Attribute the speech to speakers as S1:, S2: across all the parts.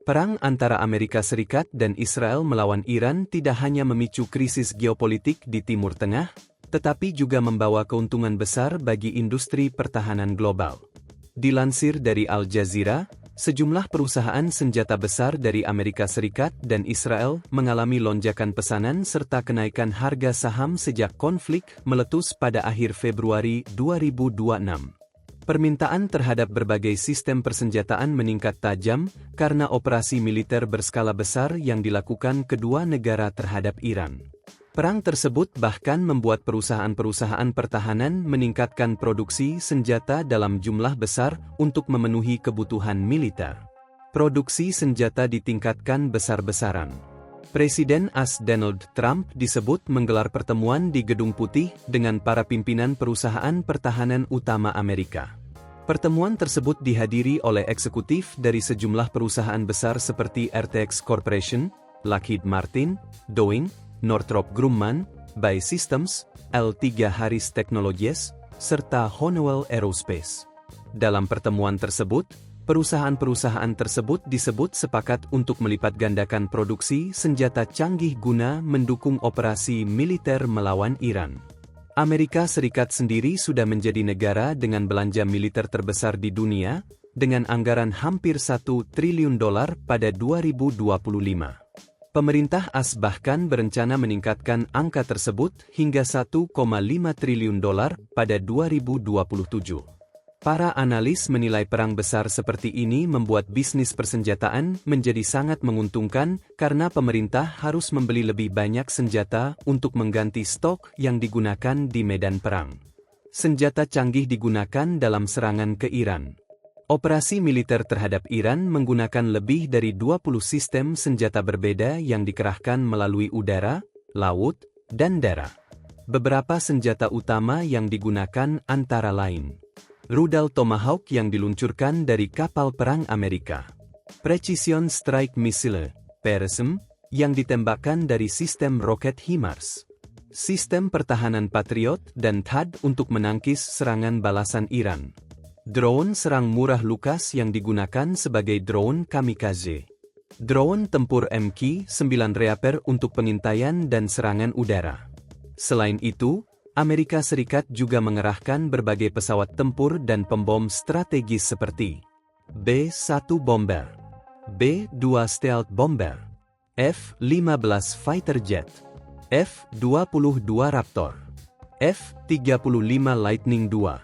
S1: Perang antara Amerika Serikat dan Israel melawan Iran tidak hanya memicu krisis geopolitik di Timur Tengah, tetapi juga membawa keuntungan besar bagi industri pertahanan global. Dilansir dari Al Jazeera, sejumlah perusahaan senjata besar dari Amerika Serikat dan Israel mengalami lonjakan pesanan serta kenaikan harga saham sejak konflik meletus pada akhir Februari 2026. Permintaan terhadap berbagai sistem persenjataan meningkat tajam karena operasi militer berskala besar yang dilakukan kedua negara terhadap Iran. Perang tersebut bahkan membuat perusahaan-perusahaan pertahanan meningkatkan produksi senjata dalam jumlah besar untuk memenuhi kebutuhan militer. Produksi senjata ditingkatkan besar-besaran. Presiden AS Donald Trump disebut menggelar pertemuan di Gedung Putih dengan para pimpinan perusahaan pertahanan utama Amerika. Pertemuan tersebut dihadiri oleh eksekutif dari sejumlah perusahaan besar seperti RTX Corporation, Lockheed Martin, Boeing, Northrop Grumman, BAE Systems, L3 Harris Technologies, serta Honeywell Aerospace. Dalam pertemuan tersebut, perusahaan-perusahaan tersebut disebut sepakat untuk melipat gandakan produksi senjata canggih guna mendukung operasi militer melawan Iran. Amerika Serikat sendiri sudah menjadi negara dengan belanja militer terbesar di dunia, dengan anggaran hampir $1 triliun pada 2025. Pemerintah AS bahkan berencana meningkatkan angka tersebut hingga $1,5 triliun pada 2027. Para analis menilai perang besar seperti ini membuat bisnis persenjataan menjadi sangat menguntungkan karena pemerintah harus membeli lebih banyak senjata untuk mengganti stok yang digunakan di medan perang. Senjata canggih digunakan dalam serangan ke Iran. Operasi militer terhadap Iran menggunakan lebih dari 20 sistem senjata berbeda yang dikerahkan melalui udara, laut, dan darat. Beberapa senjata utama yang digunakan antara lain rudal Tomahawk yang diluncurkan dari kapal perang Amerika. Precision Strike Missile, PrSM, yang ditembakkan dari sistem roket HIMARS. Sistem pertahanan Patriot dan THAAD untuk menangkis serangan balasan Iran. Drone serang murah Lucas yang digunakan sebagai drone kamikaze. Drone tempur MQ-9 Reaper untuk pengintaian dan serangan udara. Selain itu, Amerika Serikat juga mengerahkan berbagai pesawat tempur dan pembom strategis seperti B-1 Bomber, B-2 Stealth Bomber, F-15 Fighter Jet, F-22 Raptor, F-35 Lightning II.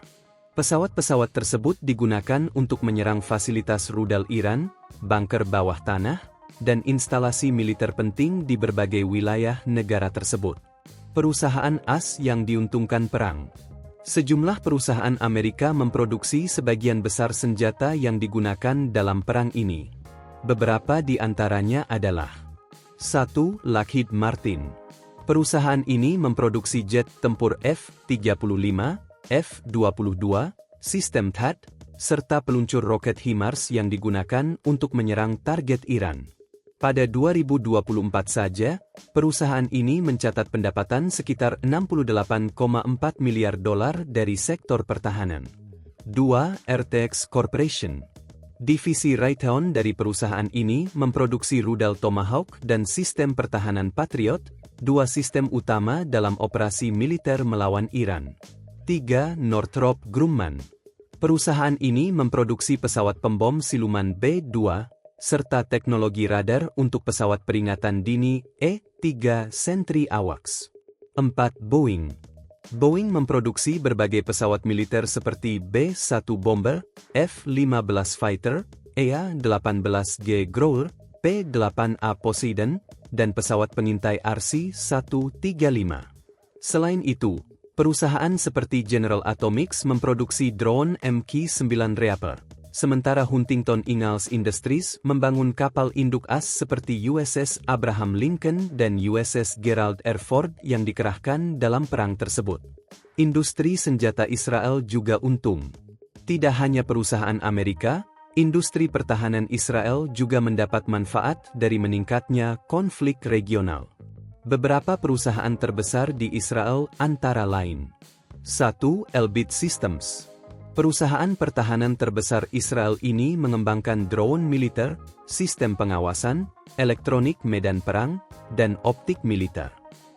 S1: Pesawat-pesawat tersebut digunakan untuk menyerang fasilitas rudal Iran, bunker bawah tanah, dan instalasi militer penting di berbagai wilayah negara tersebut. Perusahaan AS yang diuntungkan perang. Sejumlah perusahaan Amerika memproduksi sebagian besar senjata yang digunakan dalam perang ini. Beberapa di antaranya adalah 1. Lockheed Martin. Perusahaan ini memproduksi jet tempur F-35, F-22, sistem THAAD, serta peluncur roket HIMARS yang digunakan untuk menyerang target Iran. Pada 2024 saja, perusahaan ini mencatat pendapatan sekitar $68,4 miliar dari sektor pertahanan. 2. RTX Corporation. Divisi Raytheon dari perusahaan ini memproduksi rudal Tomahawk dan sistem pertahanan Patriot, dua sistem utama dalam operasi militer melawan Iran. 3. Northrop Grumman. Perusahaan ini memproduksi pesawat pembom siluman B-2, serta teknologi radar untuk pesawat peringatan dini E-3 Sentry AWACS. 4. Boeing. Boeing memproduksi berbagai pesawat militer seperti B-1 Bomber, F-15 Fighter, EA-18G Growler, P-8A Poseidon, dan pesawat pengintai RC-135. Selain itu, perusahaan seperti General Atomics memproduksi drone MQ-9 Reaper. Sementara Huntington Ingalls Industries membangun kapal induk AS seperti USS Abraham Lincoln dan USS Gerald R. Ford yang dikerahkan dalam perang tersebut. Industri senjata Israel juga untung. Tidak hanya perusahaan Amerika, industri pertahanan Israel juga mendapat manfaat dari meningkatnya konflik regional. Beberapa perusahaan terbesar di Israel antara lain 1. Elbit Systems. Perusahaan pertahanan terbesar Israel ini mengembangkan drone militer, sistem pengawasan, elektronik medan perang, dan optik militer.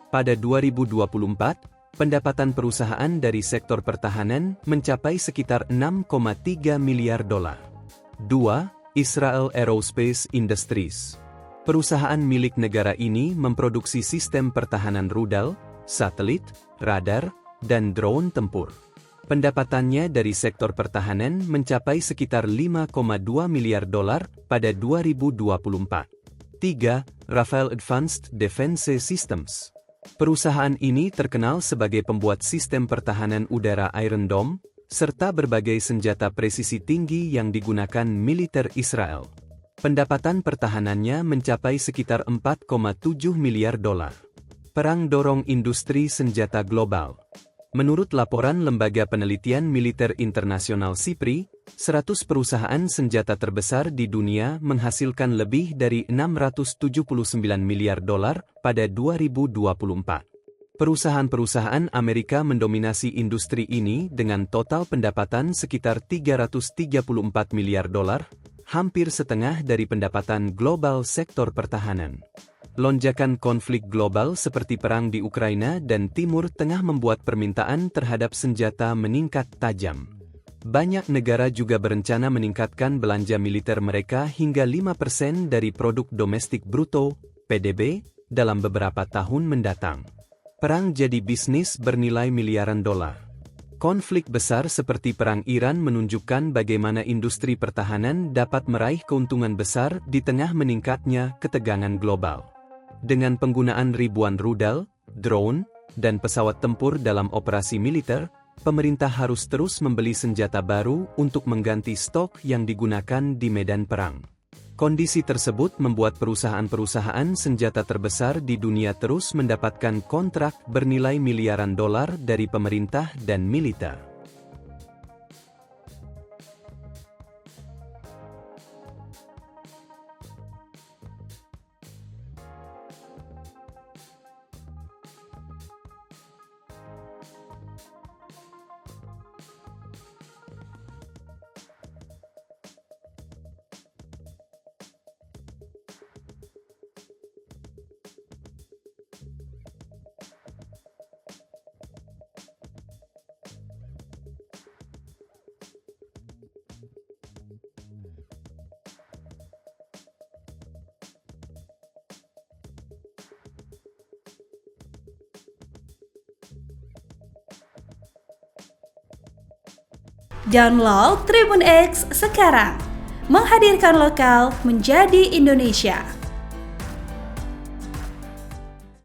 S1: Pada 2024, pendapatan perusahaan dari sektor pertahanan mencapai sekitar 6,3 miliar dolar. 2. Israel Aerospace Industries. Perusahaan milik negara ini memproduksi sistem pertahanan rudal, satelit, radar, dan drone tempur. Pendapatannya dari sektor pertahanan mencapai sekitar 5,2 miliar dolar pada 2024. 3. Rafael Advanced Defense Systems. Perusahaan ini terkenal sebagai pembuat sistem pertahanan udara Iron Dome, serta berbagai senjata presisi tinggi yang digunakan militer Israel. Pendapatan pertahanannya mencapai sekitar 4,7 miliar dolar. Perang dorong industri senjata global. Menurut laporan Lembaga Penelitian Militer Internasional SIPRI, 100 perusahaan senjata terbesar di dunia menghasilkan lebih dari 679 miliar dolar pada 2024. Perusahaan-perusahaan Amerika mendominasi industri ini dengan total pendapatan sekitar 334 miliar dolar, hampir setengah dari pendapatan global sektor pertahanan. Lonjakan konflik global seperti perang di Ukraina dan Timur Tengah membuat permintaan terhadap senjata meningkat tajam. Banyak negara juga berencana meningkatkan belanja militer mereka hingga 5% dari produk domestik bruto, PDB, dalam beberapa tahun mendatang. Perang jadi bisnis bernilai miliaran dolar. Konflik besar seperti Perang Iran menunjukkan bagaimana industri pertahanan dapat meraih keuntungan besar di tengah meningkatnya ketegangan global. Dengan penggunaan ribuan rudal, drone, dan pesawat tempur dalam operasi militer, pemerintah harus terus membeli senjata baru untuk mengganti stok yang digunakan di medan perang. Kondisi tersebut membuat perusahaan-perusahaan senjata terbesar di dunia terus mendapatkan kontrak bernilai miliaran dolar dari pemerintah dan militer.
S2: Download Tribun X sekarang, menghadirkan lokal menjadi Indonesia.